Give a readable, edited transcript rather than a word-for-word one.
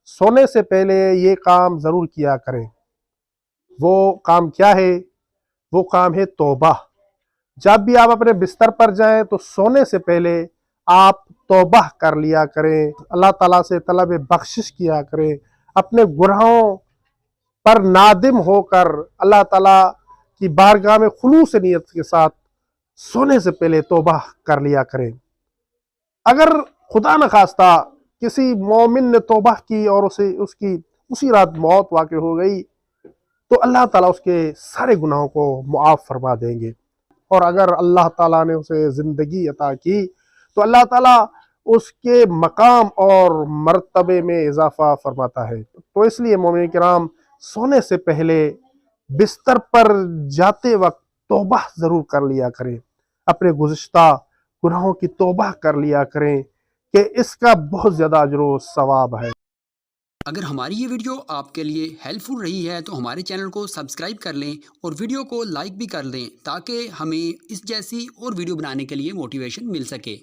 सोने से पहले ये काम ज़रूर किया करें। वो काम क्या है? वो काम है तौबा। जब भी आप अपने बिस्तर पर जाएं तो सोने से पहले आप तौबा कर लिया करें, अल्लाह ताला से तलब बख्शिश किया करें, अपने गुनाहों पर नादिम होकर अल्लाह ताला की बारगाह में खुलूस नीयत के साथ सोने से पहले तौबा कर लिया करें। अगर खुदा न खास्ता किसी मोमिन ने तौबा की और उसे उसकी उसी रात मौत वाक़ हो गई तो अल्लाह ताला उसके सारे गुनाहों को मुआफ़ फरमा देंगे। और अगर अल्लाह ताला ने उसे ज़िंदगी अता की तो अल्लाह ताला उसके मकाम और मर्तबे में इजाफ़ा फरमाता है। तो इसलिए मोमिन किराम, सोने से पहले बिस्तर पर जाते वक्त तौबा ज़रूर कर लिया करें, अपने गुज़िश्ता गुनाहों की तौबा कर लिया करें कि इसका बहुत ज़्यादा अजर व सवाब है। अगर हमारी ये वीडियो आपके लिए हेल्पफुल रही है तो हमारे चैनल को सब्सक्राइब कर लें और वीडियो को लाइक भी कर दें ताकि हमें इस जैसी और वीडियो बनाने के लिए मोटिवेशन मिल सके।